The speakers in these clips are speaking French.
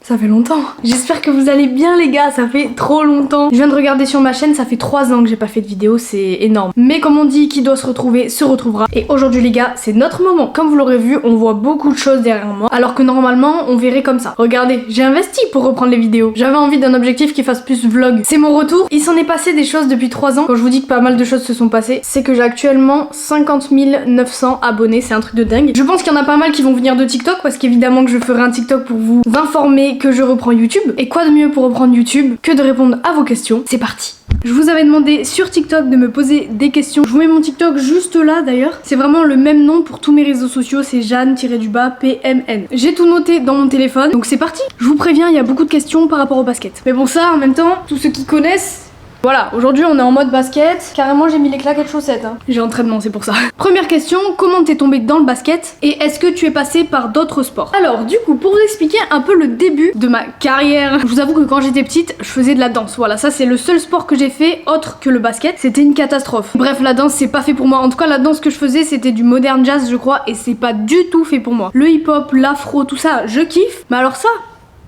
Ça fait longtemps. J'espère que vous allez bien les gars, ça fait trop longtemps. Je viens de regarder sur ma chaîne, ça fait 3 ans que j'ai pas fait de vidéo, c'est énorme. Mais comme on dit, qui doit se retrouver se retrouvera. Et aujourd'hui les gars, c'est notre moment. Comme vous l'aurez vu, on voit beaucoup de choses derrière moi, alors que normalement, on verrait comme ça. Regardez, j'ai investi pour reprendre les vidéos. J'avais envie d'un objectif qui fasse plus vlog. C'est mon retour. Il s'en est passé des choses depuis 3 ans. Quand je vous dis que pas mal de choses se sont passées, c'est que j'ai actuellement 50 900 abonnés, c'est un truc de dingue. Je pense qu'il y en a pas mal qui vont venir de TikTok, parce qu'évidemment que je ferai un TikTok pour vous informer que je reprends YouTube. Et quoi de mieux pour reprendre YouTube que de répondre à vos questions. C'est parti. Je vous avais demandé sur TikTok de me poser des questions. Je vous mets mon TikTok juste là d'ailleurs. C'est vraiment le même nom pour tous mes réseaux sociaux, c'est Jeanne-PMN. J'ai tout noté dans mon téléphone, donc c'est parti. Je vous préviens, il y a beaucoup de questions par rapport au basket. Mais bon, ça en même temps, tous ceux qui connaissent... Voilà, aujourd'hui on est en mode basket. Carrément j'ai mis les claquettes chaussettes hein. J'ai entraînement, c'est pour ça. Première question, comment t'es tombée dans le basket? Et est-ce que tu es passé par d'autres sports? Alors du coup, pour vous expliquer un peu le début de ma carrière, je vous avoue que quand j'étais petite, je faisais de la danse. Voilà, ça c'est le seul sport que j'ai fait autre que le basket. C'était une catastrophe. Bref, la danse c'est pas fait pour moi. En tout cas, la danse que je faisais c'était du modern jazz je crois. Et c'est pas du tout fait pour moi. Le hip-hop, l'afro, tout ça, je kiffe. Mais alors ça...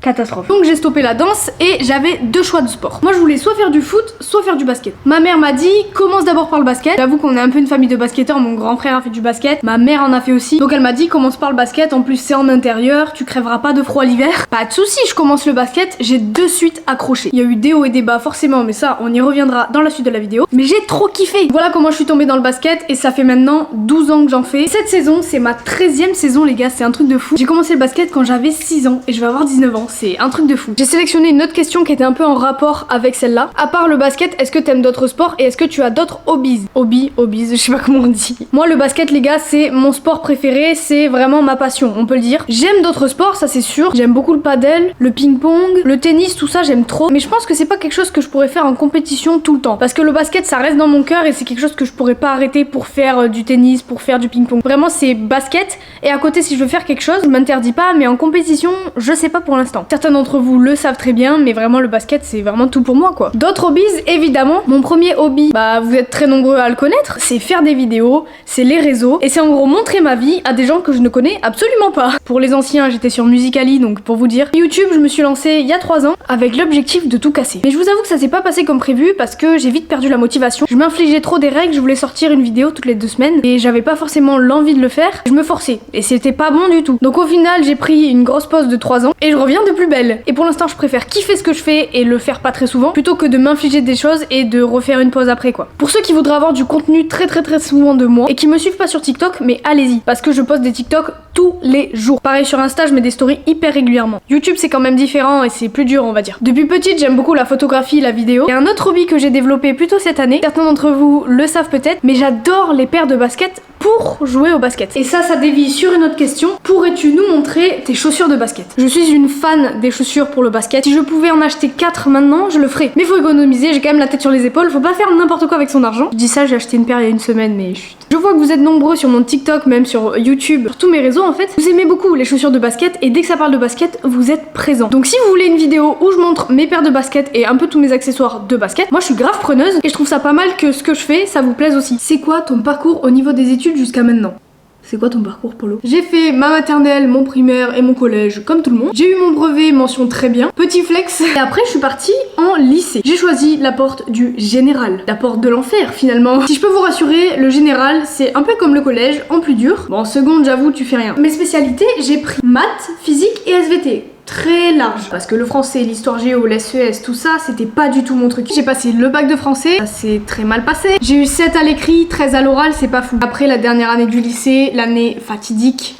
catastrophe. Donc j'ai stoppé la danse et j'avais 2 choix de sport. Moi je voulais soit faire du foot, soit faire du basket. Ma mère m'a dit commence d'abord par le basket. J'avoue qu'on est un peu une famille de basketteurs, mon grand frère a fait du basket, ma mère en a fait aussi. Donc elle m'a dit commence par le basket, en plus c'est en intérieur, tu crèveras pas de froid l'hiver. Pas de soucis, je commence le basket, j'ai de suite accroché. Il y a eu des hauts et des bas forcément, mais ça on y reviendra dans la suite de la vidéo. Mais j'ai trop kiffé. Voilà comment je suis tombée dans le basket et ça fait maintenant 12 ans que j'en fais. Cette saison c'est ma 13e saison les gars, c'est un truc de fou. J'ai commencé le basket quand j'avais 6 ans et je vais avoir 19 ans. C'est un truc de fou. J'ai sélectionné une autre question qui était un peu en rapport avec celle-là. À part le basket, est-ce que t'aimes d'autres sports et est-ce que tu as d'autres hobbies? Hobbies, je sais pas comment on dit. Moi, le basket, les gars, c'est mon sport préféré, c'est vraiment ma passion, on peut le dire. J'aime d'autres sports, ça c'est sûr. J'aime beaucoup le paddle, le ping-pong, le tennis, tout ça, j'aime trop. Mais je pense que c'est pas quelque chose que je pourrais faire en compétition tout le temps. Parce que le basket, ça reste dans mon cœur et c'est quelque chose que je pourrais pas arrêter pour faire du tennis, pour faire du ping-pong. Vraiment, c'est basket. Et à côté, si je veux faire quelque chose, je m'interdis pas, mais en compétition, je sais pas pour l'instant. Certains d'entre vous le savent très bien, mais vraiment le basket c'est vraiment tout pour moi quoi. D'autres hobbies, évidemment, mon premier hobby, bah vous êtes très nombreux à le connaître, c'est faire des vidéos, c'est les réseaux, et c'est en gros montrer ma vie à des gens que je ne connais absolument pas. Pour les anciens, j'étais sur Musical.ly, donc pour vous dire, YouTube je me suis lancée il y a 3 ans avec l'objectif de tout casser. Mais je vous avoue que ça s'est pas passé comme prévu parce que j'ai vite perdu la motivation. Je m'infligeais trop des règles, je voulais sortir une vidéo toutes les 2 semaines et j'avais pas forcément l'envie de le faire. Je me forçais et c'était pas bon du tout. Donc au final, j'ai pris une grosse pause de 3 ans et je reviens de plus belle. Et pour l'instant, je préfère kiffer ce que je fais et le faire pas très souvent plutôt que de m'infliger des choses et de refaire une pause après quoi. Pour ceux qui voudraient avoir du contenu très souvent de moi et qui me suivent pas sur TikTok, mais allez-y parce que je poste des TikTok tous les jours. Pareil sur Insta, je mets des stories hyper régulièrement. YouTube c'est quand même différent et c'est plus dur on va dire. Depuis petite, j'aime beaucoup la photographie, la vidéo. Et un autre hobby que j'ai développé plutôt cette année, certains d'entre vous le savent peut-être, mais j'adore les paires de baskets pour jouer au basket. Et ça dévie sur une autre question. Pourrais-tu nous montrer tes chaussures de basket? Je suis une fan des chaussures pour le basket. Si je pouvais en acheter 4 maintenant, je le ferais. Mais faut économiser, j'ai quand même la tête sur les épaules, faut pas faire n'importe quoi avec son argent. Je dis ça, j'ai acheté une paire il y a une semaine, mais chut. Je vois que vous êtes nombreux sur mon TikTok, même sur YouTube, sur tous mes réseaux en fait. Vous aimez beaucoup les chaussures de basket et dès que ça parle de basket, vous êtes présents. Donc si vous voulez une vidéo où je montre mes paires de basket et un peu tous mes accessoires de basket, moi je suis grave preneuse et je trouve ça pas mal que ce que je fais, ça vous plaise aussi. C'est quoi ton parcours au niveau des études jusqu'à maintenant? C'est quoi ton parcours, Polo? J'ai fait ma maternelle, mon primaire et mon collège comme tout le monde. J'ai eu mon brevet, mention très bien, petit flex. Et après je suis partie en lycée. J'ai choisi la porte du général, la porte de l'enfer finalement. Si je peux vous rassurer, le général c'est un peu comme le collège, en plus dur. Bon en seconde j'avoue tu fais rien. Mes spécialités, j'ai pris maths, physique et SVT. Très large parce que le français, l'histoire géo, l'SES, tout ça c'était pas du tout mon truc. J'ai passé le bac de français, ça s'est très mal passé. J'ai eu 7 à l'écrit, 13 à l'oral, c'est pas fou. Après la dernière année du lycée, l'année fatidique.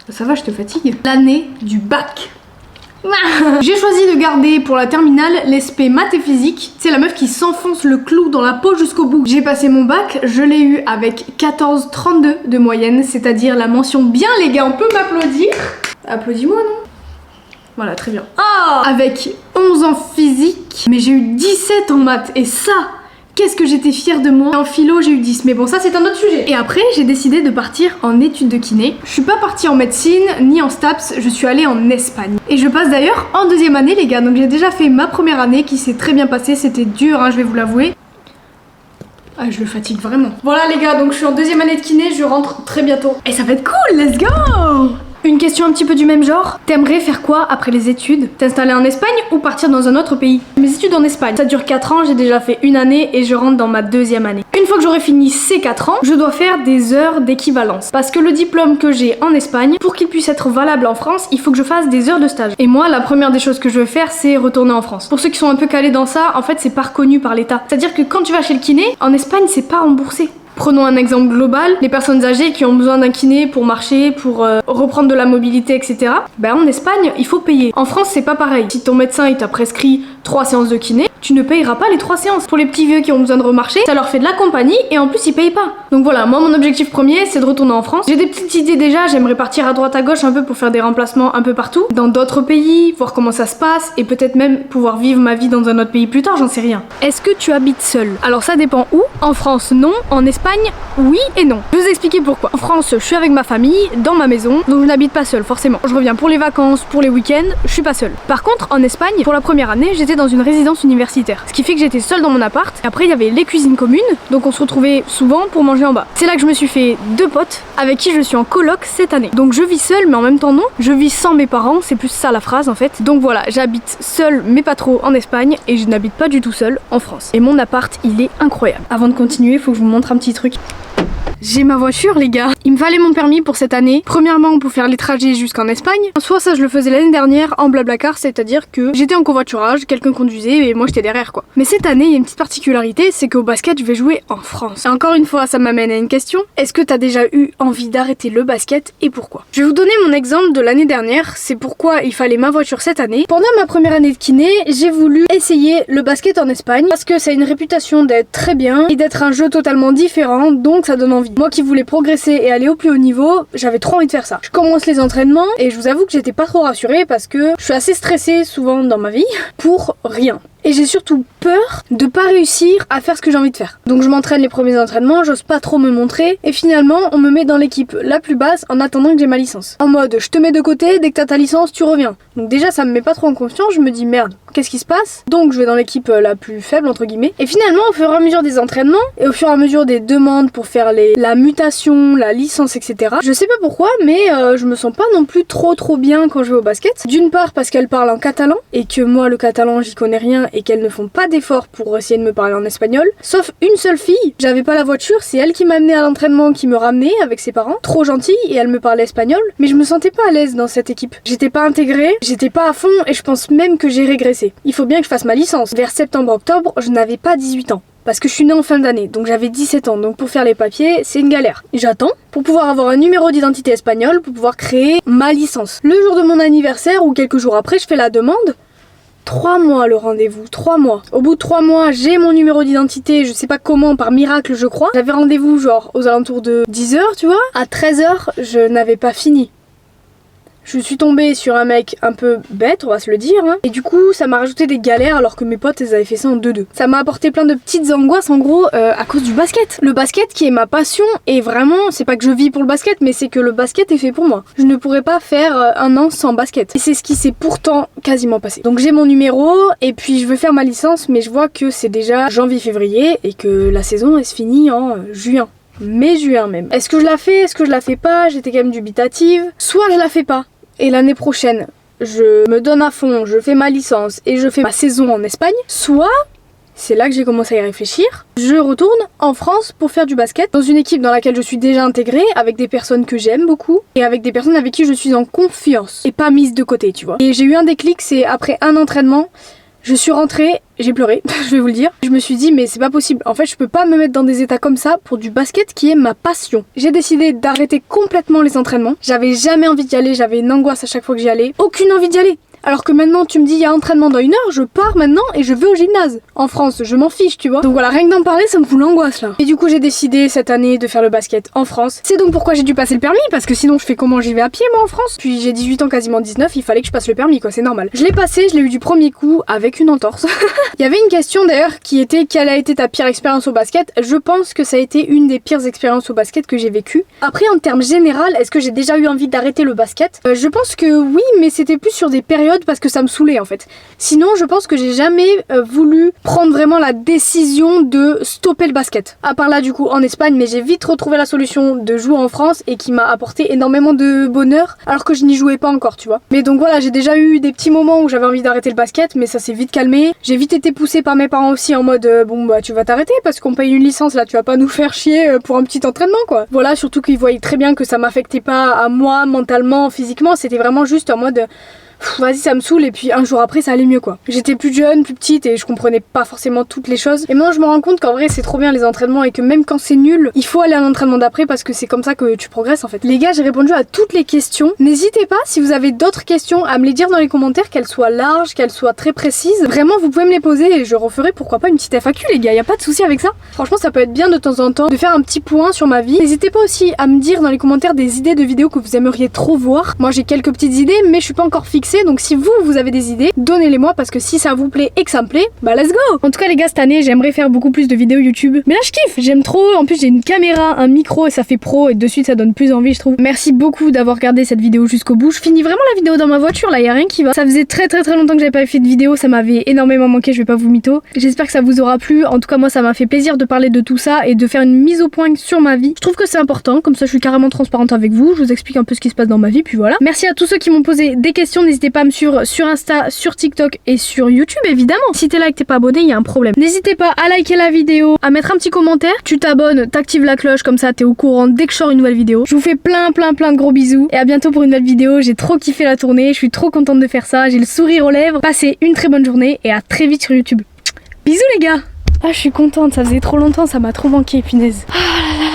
Ça va, je te fatigue. L'année du bac. J'ai choisi de garder pour la terminale l'SP maths et physique. C'est la meuf qui s'enfonce le clou dans la peau jusqu'au bout. J'ai passé mon bac, je l'ai eu avec 14,32 de moyenne, c'est-à-dire la mention bien les gars, on peut m'applaudir. Applaudis-moi non? Voilà, très bien. Ah, avec 11 en physique, mais j'ai eu 17 en maths. Et ça, qu'est-ce que j'étais fière de moi. En philo, j'ai eu 10. Mais bon, ça, c'est un autre sujet. Et après, j'ai décidé de partir en études de kiné. Je suis pas partie en médecine, ni en STAPS. Je suis allée en Espagne. Et je passe d'ailleurs en 2e année, les gars. Donc, j'ai déjà fait ma première année qui s'est très bien passée. C'était dur, hein, je vais vous l'avouer. Ah, je le fatigue vraiment. Voilà, les gars. Donc, je suis en 2e année de kiné. Je rentre très bientôt. Et ça va être cool, let's go! Une question un petit peu du même genre. T'aimerais faire quoi après les études? T'installer en Espagne ou partir dans un autre pays? Mes études en Espagne, ça dure 4 ans, j'ai déjà fait une année et je rentre dans ma 2e année. Une fois que j'aurai fini ces 4 ans, je dois faire des heures d'équivalence. Parce que le diplôme que j'ai en Espagne, pour qu'il puisse être valable en France, il faut que je fasse des heures de stage. Et moi, la première des choses que je veux faire, c'est retourner en France. Pour ceux qui sont un peu calés dans ça, en fait, c'est pas reconnu par l'État. C'est-à-dire que quand tu vas chez le kiné, en Espagne, c'est pas remboursé. Prenons un exemple global, les personnes âgées qui ont besoin d'un kiné pour marcher, pour reprendre de la mobilité, etc. Ben en Espagne, il faut payer. En France, c'est pas pareil. Si ton médecin il t'a prescrit 3 séances de kiné, tu ne payeras pas les 3 séances. Pour les petits vieux qui ont besoin de remarcher, ça leur fait de la compagnie et en plus ils payent pas. Donc voilà, moi mon objectif premier, c'est de retourner en France. J'ai des petites idées déjà, j'aimerais partir à droite à gauche un peu pour faire des remplacements un peu partout, dans d'autres pays, voir comment ça se passe et peut-être même pouvoir vivre ma vie dans un autre pays plus tard, j'en sais rien. Est-ce que tu habites seul? Alors ça dépend où. En France, non. En Espagne, oui et non. Je vais vous expliquer pourquoi. En France, je suis avec ma famille, dans ma maison, donc je n'habite pas seule, forcément. Je reviens pour les vacances, pour les week-ends, je suis pas seule. Par contre, en Espagne, pour la première année, j'étais dans une résidence universitaire. Ce qui fait que j'étais seule dans mon appart. Après, il y avait les cuisines communes, donc on se retrouvait souvent pour manger en bas. C'est là que je me suis fait 2 potes avec qui je suis en coloc cette année. Donc je vis seule, mais en même temps non. Je vis sans mes parents, c'est plus ça la phrase en fait. Donc voilà, j'habite seule, mais pas trop en Espagne, et je n'habite pas du tout seule en France. Et mon appart, il est incroyable. Avant de continuer, il faut que je vous montre un petit truc. J'ai ma voiture les gars. Il me fallait mon permis pour cette année. Premièrement pour faire les trajets jusqu'en Espagne. Soit ça je le faisais l'année dernière en blablacar, c'est-à-dire que j'étais en covoiturage, quelqu'un conduisait et moi j'étais derrière quoi. Mais cette année il y a une petite particularité, c'est qu'au basket je vais jouer en France. Et encore une fois ça m'amène à une question. Est-ce que t'as déjà eu envie d'arrêter le basket et pourquoi? Je vais vous donner mon exemple de l'année dernière. C'est pourquoi il fallait ma voiture cette année. Pendant ma première année de kiné, j'ai voulu essayer le basket en Espagne parce que ça a une réputation d'être très bien et d'être un jeu totalement différent, donc ça donne envie. Moi qui voulais progresser et aller au plus haut niveau, j'avais trop envie de faire ça. Je commence les entraînements et je vous avoue que j'étais pas trop rassurée parce que je suis assez stressée souvent dans ma vie pour rien. Et j'ai surtout peur de pas réussir à faire ce que j'ai envie de faire. Donc je m'entraîne les premiers entraînements, j'ose pas trop me montrer et finalement on me met dans l'équipe la plus basse en attendant que j'ai ma licence. En mode je te mets de côté, dès que t'as ta licence tu reviens. Donc déjà ça me met pas trop en confiance, je me dis merde, qu'est-ce qui se passe? Donc je vais dans l'équipe la plus faible entre guillemets. Et finalement au fur et à mesure des entraînements et au fur et à mesure des demandes pour faire la mutation, la licence etc. Je sais pas pourquoi mais je me sens pas non plus trop bien quand je vais au basket. D'une part parce qu'elle parle en catalan et que moi le catalan j'y connais rien et qu'elles ne font pas d'efforts pour essayer de me parler en espagnol. Sauf une seule fille, j'avais pas la voiture, c'est elle qui m'a amenée à l'entraînement, qui me ramenait avec ses parents. Trop gentille et elle me parlait espagnol, mais je me sentais pas à l'aise dans cette équipe. J'étais pas intégrée, j'étais pas à fond et je pense même que j'ai régressé. Il faut bien que je fasse ma licence. Vers septembre-octobre, je n'avais pas 18 ans. Parce que je suis née en fin d'année, donc j'avais 17 ans, donc pour faire les papiers, c'est une galère. Et j'attends pour pouvoir avoir un numéro d'identité espagnol, pour pouvoir créer ma licence. Le jour de mon anniversaire ou quelques jours après, je fais la demande. 3 mois le rendez-vous, 3 mois. Au bout de 3 mois, j'ai mon numéro d'identité, je sais pas comment, par miracle je crois. J'avais rendez-vous genre aux alentours de 10h, tu vois. À 13h, je n'avais pas fini. Je suis tombée sur un mec un peu bête, on va se le dire, hein. Et du coup, ça m'a rajouté des galères alors que mes potes, elles avaient fait ça en 2-2. Ça m'a apporté plein de petites angoisses en gros à cause du basket. Le basket qui est ma passion et vraiment, c'est pas que je vis pour le basket, mais c'est que le basket est fait pour moi. Je ne pourrais pas faire un an sans basket. Et c'est ce qui s'est pourtant quasiment passé. Donc j'ai mon numéro et puis je veux faire ma licence, mais je vois que c'est déjà janvier-février et que la saison elle se finit en juin. Mai-juin même. Est-ce que je la fais? Est-ce que je la fais pas? J'étais quand même dubitative. Soit je la fais pas. Et l'année prochaine, je me donne à fond, je fais ma licence et je fais ma saison en Espagne. Soit, c'est là que j'ai commencé à y réfléchir, je retourne en France pour faire du basket dans une équipe dans laquelle je suis déjà intégrée, avec des personnes que j'aime beaucoup et avec des personnes avec qui je suis en confiance et pas mise de côté, tu vois. Et j'ai eu un déclic, c'est après un entraînement, je suis rentrée, j'ai pleuré, je vais vous le dire. Je me suis dit mais c'est pas possible, en fait je peux pas me mettre dans des états comme ça pour du basket qui est ma passion. J'ai décidé d'arrêter complètement les entraînements. J'avais jamais envie d'y aller, j'avais une angoisse à chaque fois que j'y allais. Aucune envie d'y aller. Alors que maintenant tu me dis il y a entraînement dans 1 heure, je pars maintenant et je vais au gymnase. En France, je m'en fiche, tu vois. Donc voilà, rien que d'en parler, ça me fout l'angoisse là. Et du coup j'ai décidé cette année de faire le basket en France. C'est donc pourquoi j'ai dû passer le permis, parce que sinon je fais comment? J'y vais à pied moi en France. Puis j'ai 18 ans, quasiment 19, il fallait que je passe le permis quoi, c'est normal. Je l'ai passé, je l'ai eu du premier coup avec une entorse. Il y avait une question d'ailleurs qui était quelle a été ta pire expérience au basket? Je pense que ça a été une des pires expériences au basket que j'ai vécues. Après en termes général, est-ce que j'ai déjà eu envie d'arrêter le basket? Je pense que oui, mais c'était plus sur des périodes mode parce que ça me saoulait en fait. Sinon je pense que j'ai jamais voulu prendre vraiment la décision de stopper le basket. À part là du coup en Espagne, mais j'ai vite retrouvé la solution de jouer en France et qui m'a apporté énormément de bonheur alors que je n'y jouais pas encore, tu vois. Mais donc voilà, j'ai déjà eu des petits moments où j'avais envie d'arrêter le basket, mais ça s'est vite calmé. J'ai vite été poussée par mes parents aussi en mode bon bah tu vas t'arrêter parce qu'on paye une licence là, tu vas pas nous faire chier pour un petit entraînement quoi. Voilà, surtout qu'ils voyaient très bien que ça m'affectait pas à moi mentalement, physiquement, c'était vraiment juste en mode vas-y ça me saoule et puis un jour après ça allait mieux quoi. J'étais plus jeune, plus petite et je comprenais pas forcément toutes les choses. Et maintenant je me rends compte qu'en vrai c'est trop bien les entraînements et que même quand c'est nul, il faut aller à l'entraînement d'après parce que c'est comme ça que tu progresses en fait. Les gars, j'ai répondu à toutes les questions. N'hésitez pas si vous avez d'autres questions à me les dire dans les commentaires, qu'elles soient larges, qu'elles soient très précises. Vraiment vous pouvez me les poser et je referai pourquoi pas une petite FAQ les gars, y a pas de souci avec ça. Franchement ça peut être bien de temps en temps de faire un petit point sur ma vie. N'hésitez pas aussi à me dire dans les commentaires des idées de vidéos que vous aimeriez trop voir. Moi j'ai quelques petites idées mais je suis pas encore fixée, donc si vous avez des idées, donnez-les moi parce que si ça vous plaît et que ça me plaît, bah let's go. En tout cas les gars, cette année j'aimerais faire beaucoup plus de vidéos YouTube. Mais là je kiffe, j'aime trop, en plus j'ai une caméra, un micro et ça fait pro et de suite ça donne plus envie je trouve. Merci beaucoup d'avoir regardé cette vidéo jusqu'au bout. Je finis vraiment la vidéo dans ma voiture là, y a rien qui va. Ça faisait très longtemps que j'avais pas fait de vidéo, ça m'avait énormément manqué, je vais pas vous mytho. J'espère que ça vous aura plu, en tout cas moi ça m'a fait plaisir de parler de tout ça et de faire une mise au point sur ma vie. Je trouve que c'est important, comme ça je suis carrément transparente avec vous, je vous explique un peu ce qui se passe dans ma vie puis voilà. Merci à tous ceux qui m'ont posé des questions, n'hésitez pas à me suivre sur Insta, sur TikTok et sur YouTube évidemment. Si t'es là et que t'es pas abonné, il y a un problème. N'hésitez pas à liker la vidéo, à mettre un petit commentaire, tu t'abonnes, t'actives la cloche, comme ça t'es au courant dès que je sors une nouvelle vidéo. Je vous fais plein de gros bisous et à bientôt pour une nouvelle vidéo. J'ai trop kiffé la tournée, je suis trop contente de faire ça, j'ai le sourire aux lèvres. Passez une très bonne journée et à très vite sur YouTube. Bisous les gars. Ah je suis contente, ça faisait trop longtemps, ça m'a trop manqué, punaise. Ah là là.